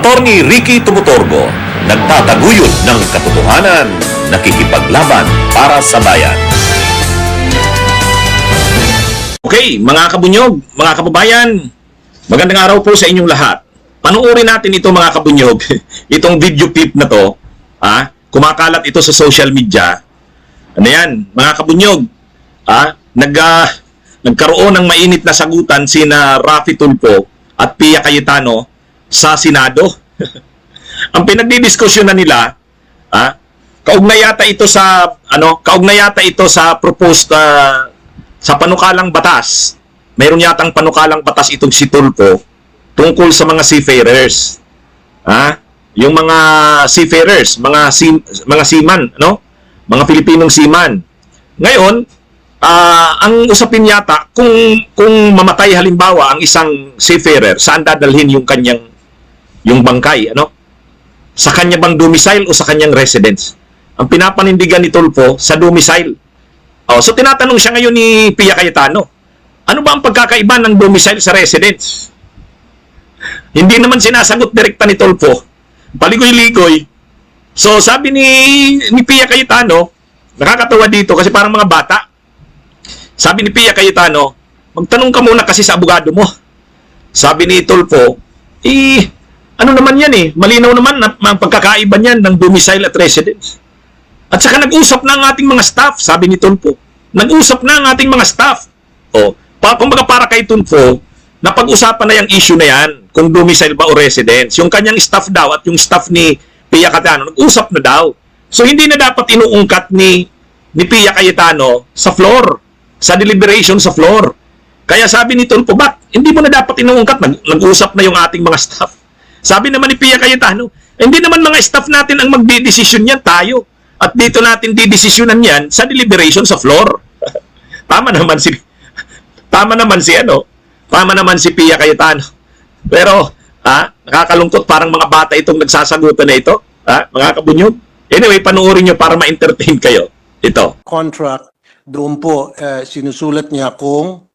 Atty. Ricky Tumutorgo, nagtataguyod ng katotohanan, nakikipaglaban para sa bayan. Okay, mga kabunyog, mga kababayan, magandang araw po sa inyong lahat. Panuorin natin ito mga kabunyog, itong video clip na to, kumakalat ito sa social media. Ano yan, mga kabunyog, nagkaroon ng mainit na sagutan sina TULFO at Pia Cayetano sa Senado. Ang pinagdidiskusyonan nila, kaugnay yata ito sa proposed sa panukalang batas. Mayroon yatang panukalang batas itong si TULFO tungkol sa mga seafarers. Yung mga seafarers, mga seaman, mga Pilipinong seaman. Ngayon, ang usapin yata kung mamatay halimbawa ang isang seafarer, saan dadalhin yung bangkay, Sa kanya bang domicile o sa kanyang residence? Ang pinapanindigan ni TULFO sa domicile. So tinatanong siya ngayon ni Pia Cayetano, ano ba ang pagkakaiba ng domicile sa residence? Hindi naman sinasagot direkta ni TULFO. Paligoy-ligoy. So sabi ni Pia Cayetano, nakakatawa dito kasi parang mga bata. Sabi ni Pia Cayetano, magtanong ka muna kasi sa abogado mo. Sabi ni TULFO, ano naman yan malinaw naman ang pagkakaiba niyan ng domicile at residence. At saka nag-usap na ang ating mga staff, sabi ni TULFO. Nag-usap na ang ating mga staff. Kumbaga para kay TULFO, napag-usapan na yung issue na yan, kung domicile ba o residence. Yung kanyang staff daw at yung staff ni Pia Cayetano, nag-usap na daw. So hindi na dapat inuungkat ni Pia Cayetano sa floor, sa deliberation sa floor. Kaya sabi ni TULFO, hindi mo na dapat inuungkat, nag-usap na yung ating mga staff. Sabi naman ni Pia Cayetano, hindi naman mga staff natin ang magdidesisyon yan, tayo. At dito natin didesisyonan yan sa deliberation sa floor. Tama naman si Pia Cayetano. Pero, nakakalungkot, parang mga bata itong nagsasagutan na ito. Mga kabunyog. Anyway, panuorin nyo para ma-entertain kayo. Ito. Contract, doon po sinusulat niya kung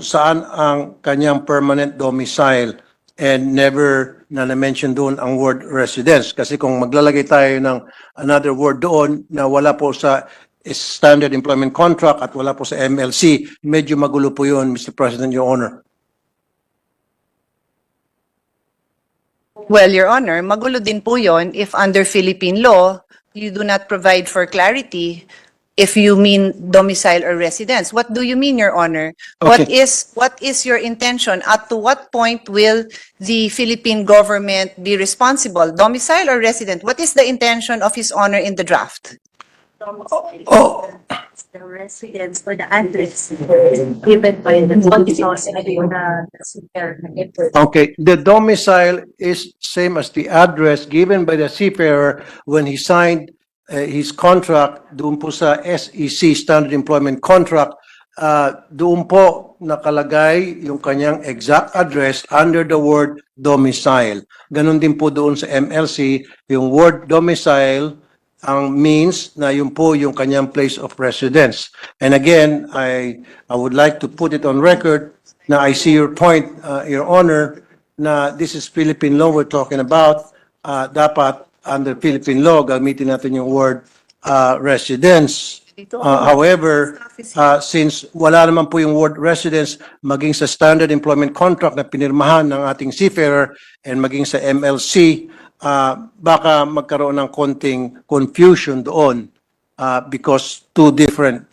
saan ang kanyang permanent domicile and never na na-mention doon ang word residence. Kasi kung maglalagay tayo ng another word doon na wala po sa standard employment contract at wala po sa MLC, medyo magulo po yun, Mr. President, Your Honor. Well, Your Honor, magulo din po yun if under Philippine law, you do not provide for clarity if you mean domicile or residence. What do you mean, Your Honor? Okay. What is your intention? At to what point will the Philippine government be responsible? Domicile or resident? What is the intention of His Honor in the draft? The residence or the address given by the Okay, the domicile is same as the address given by the seafarer when he signed his contract doon po sa SEC, Standard Employment Contract. Doon po nakalagay yung kanyang exact address under the word domicile. Ganon din po doon sa MLC, yung word domicile ang means na yun po yung kanyang place of residence. And again, I would like to put it on record na I see your point, Your Honor, na this is Philippine law we're talking about. Dapat under Philippine law, gamitin natin yung word residence. However, since wala naman po yung word residence, maging sa standard employment contract na pinirmahan ng ating seafarer and maging sa MLC, baka magkaroon ng konting confusion doon because two different,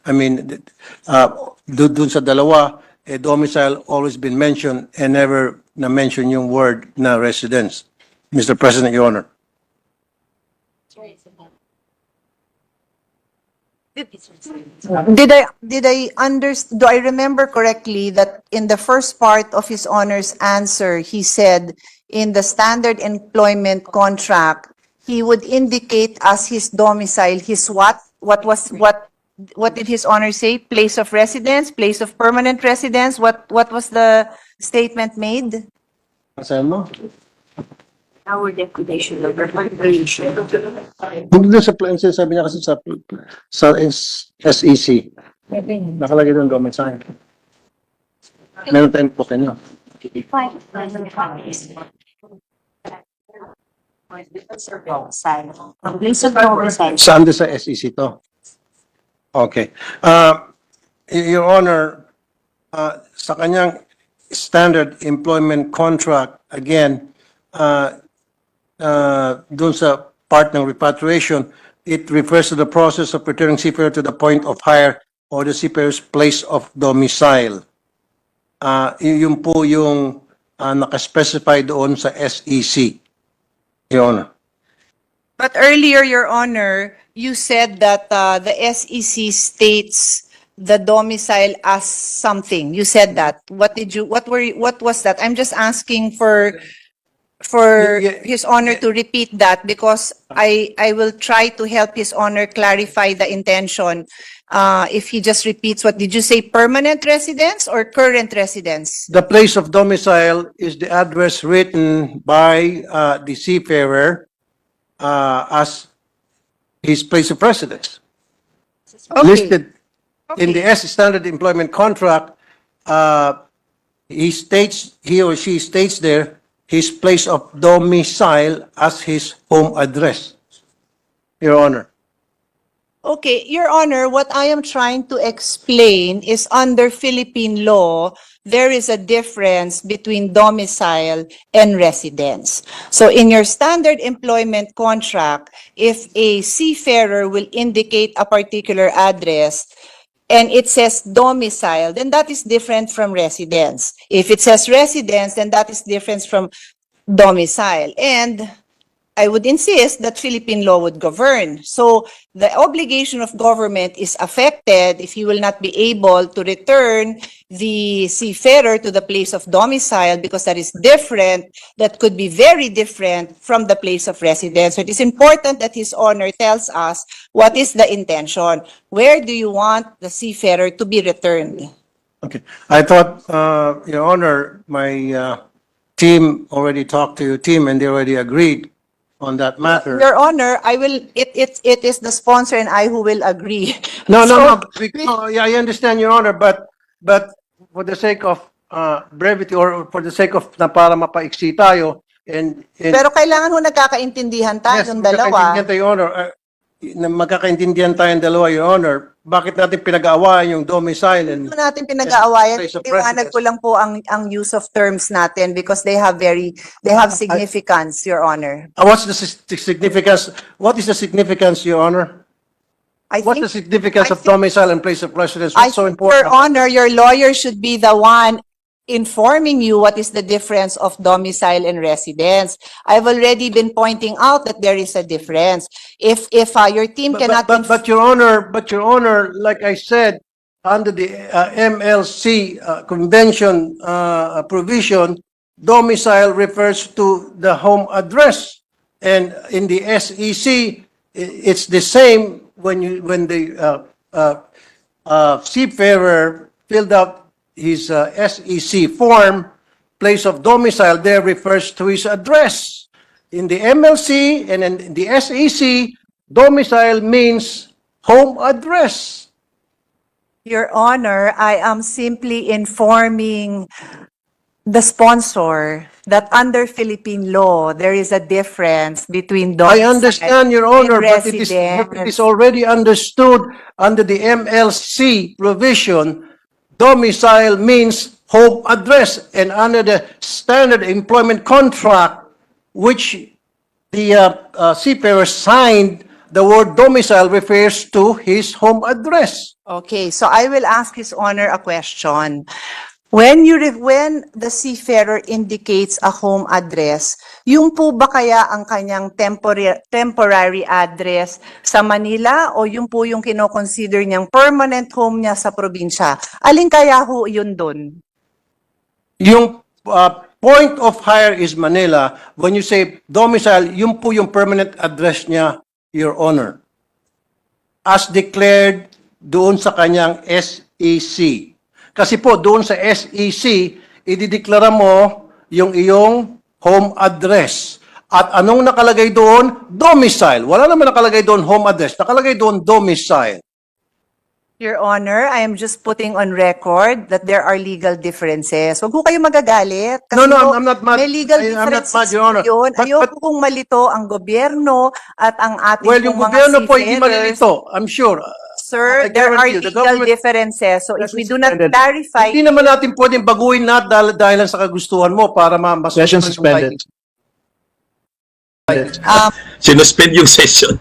doon sa dalawa, domicile always been mentioned and never na-mention yung word na residence. Mr. President, Your Honor. Do I remember correctly that in the first part of His Honor's answer, he said in the standard employment contract, he would indicate as his domicile his what? What did His Honor say? Place of residence, place of permanent residence? What was the statement made? Saan mo? our declaration of repatriation. Hindi sa plan, sabi niya kasi sa SEC. Nakalagay doon government sign. Meron tayong po kanyo. Ang place of domicile. Saan doon sa SEC to? Okay. Your Honor, sa kanyang standard employment contract, again, doon sa part ng repatriation, it refers to the process of returning seafarer to the point of hire or the seafarer's place of domicile. Yun po yung nakaspecify doon sa SEC. Your Honor. But earlier, Your Honor, you said that the SEC states the domicile as something. You said that. What was that? I'm just asking for Yeah, His Honor to repeat that because I will try to help His Honor clarify the intention. If he just repeats, what did you say, permanent residence or current residence? The place of domicile is the address written by the seafarer as his place of residence. Okay. Listed in the Okay. standard employment contract, he or she states there his place of domicile as his home address. Your Honor. Okay, Your Honor, what I am trying to explain is under Philippine law, there is a difference between domicile and residence. So in your standard employment contract, if a seafarer will indicate a particular address and it says domicile, then that is different from residence. If it says residence, then that is different from domicile. And I would insist that Philippine law would govern. So the obligation of government is affected if he will not be able to return the seafarer to the place of domicile because that is different, that could be very different from the place of residence. So it is important that His Honor tells us what is the intention. Where do you want the seafarer to be returned? Okay. I thought, Your Honor, my team already talked to your team and they already agreed on that matter. Your Honor, it is the sponsor and I who will agree. No, So, yeah, I understand, Your Honor, but for the sake of brevity or for the sake of na para mapaiksi tayo and Pero kailangan ho nagkakaintindihan yes, tayong dalawa. magkakaintindihan tayo, Your Honor. Na magkakaintindihan tayong dalawa, Your Honor. Bakit natin pinag-aawayan yung domicile and Ito natin pinag-aawayan, place of liwanag residence? ko lang po ang use of terms natin because they have significance, Your Honor. What's the significance? What is the significance, Your Honor? What's the significance of domicile and place of residence? What's so Your important? Honor, your lawyer should be the one informing you what is the difference of domicile and residence. I've already been pointing out that there is a difference. If your team cannot But Your Honor, like I said, under the MLC convention provision, domicile refers to the home address, and in the SEC, it's the same when the seafarer filled out his SEC form, place of domicile there refers to his address. In the MLC and in the SEC, domicile means home address. Your Honor, I am simply informing the sponsor that under Philippine law, there is a difference between I domicile understand, Your Honor, and but it residence. is already understood under the MLC provision, domicile means home address, and under the standard employment contract, which the seafarer signed, the word domicile refers to his home address. Okay, so I will ask His Honor a question. When the seafarer indicates a home address, yung po ba kaya ang kanyang temporary address sa Manila o yung po yung kino-consider niyang permanent home niya sa probinsya? Alin kaya ho yun dun? Yung point of hire is Manila. When you say domicile, yun po yung permanent address niya, Your Honor. As declared doon sa kanyang SEC. Kasi po doon sa SEC, idideklara mo yung iyong home address. At anong nakalagay doon? Domicile. Wala naman nakalagay doon home address. Nakalagay doon domicile. Your Honor, I am just putting on record that there are legal differences. Huwag ko kayo magagalit. Kasi No, I'm not mad. May legal I'm not differences mad, Your Honor. yun. But- Ayoko kung malito ang gobyerno at ang ating Well, yung pong mga gobyerno po hindi seafarers. malilito, I'm sure. Sir, I there are guarantee you, the legal government differences. So if has we do not suspended. clarify, Hindi naman natin pwedeng baguhin lahat dahil lang sa kagustuhan mo para mas Session suspended. Sinuspend yung session.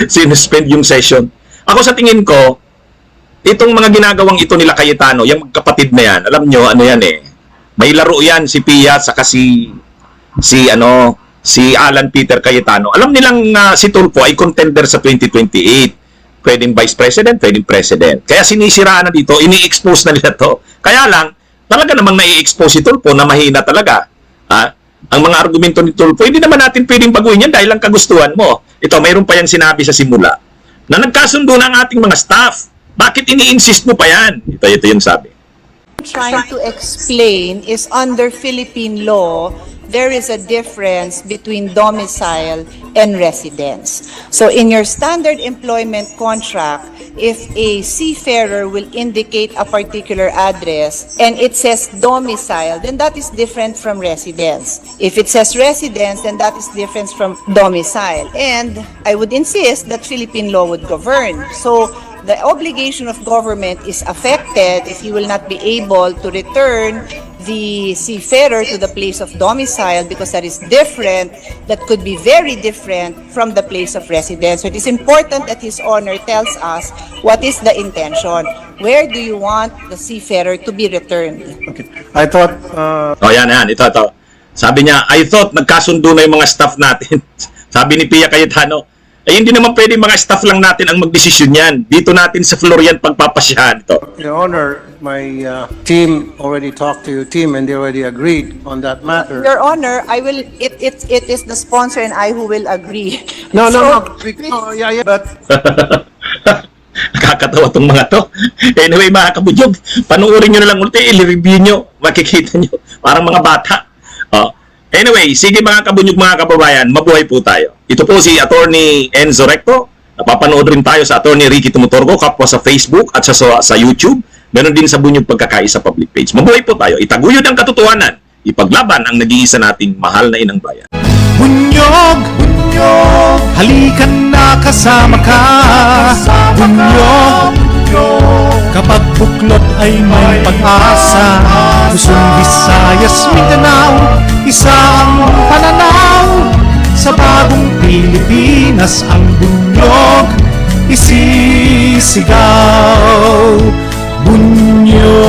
Sinuspend yung session. Ako sa tingin ko, itong mga ginagawang ito nila Cayetano, yung magkapatid na yan, alam nyo, ano yan eh, may laro yan si Pia saka si Alan Peter Cayetano. Alam nilang si TULFO ay contender sa 2028. Pwedeng vice president, pwedeng president. Kaya sinisiraan na dito, ini-expose na nila to. Kaya lang, talaga namang nai-expose si TULFO na mahina talaga. Ang mga argumento ni TULFO, hindi naman natin pwedeng baguhin yan dahil lang kagustuhan mo. Ito, mayroon pa yan sinabi sa simula na nagkasundo na ang ating mga staff. Bakit ini-insist mo pa yan? Ito yung sabi. trying to explain is under Philippine law, there is a difference between domicile and residence. So in your standard employment contract, if a seafarer will indicate a particular address and it says domicile, then that is different from residence. If it says residence, then that is different from domicile. And I would insist that Philippine law would govern. So the obligation of government is affected if you will not be able to return the seafarer to the place of domicile because that is different, that could be very different from the place of residence. So it is important that His Honor tells us what is the intention. Where do you want the seafarer to be returned? Okay. I thought, Yan. Ito. Sabi niya, I thought nagkasundo na yung mga staff natin. Sabi ni Pia Cayetano, ay hindi naman pwede mga staff lang natin ang magdesisyon yan. Dito natin sa Florian pagpapasyahan ito. Your Honor, my team already talked to your team and they already agreed on that matter. Your Honor, I will. It is the sponsor and I who will agree. No. So, Yeah, but Nakakatawa tong mga to. Anyway, mga kabudyog, panuorin nyo na lang ulit, i-review nyo, makikita nyo, parang mga bata. Anyway, sige mga kabunyog, mga kababayan, mabuhay po tayo. Ito po si Atty. Enzo Recto. Napapanood rin tayo sa Atty. Ricky Tumutorgo, kapwa sa Facebook at sa YouTube. Meron din sa Bunyog Pagkakay sa public page. Mabuhay po tayo. Itaguyod ang katotohanan. Ipaglaban ang nag-iisa nating mahal na inang bayan. Bunyog, halikan na kasama ka. Bunyog, kapag buklod ay may pag-asa. Luzon, Visayas, Mindanao, isang pananaw. Sa bagong Pilipinas ang bunyog isisigaw. Bunyog.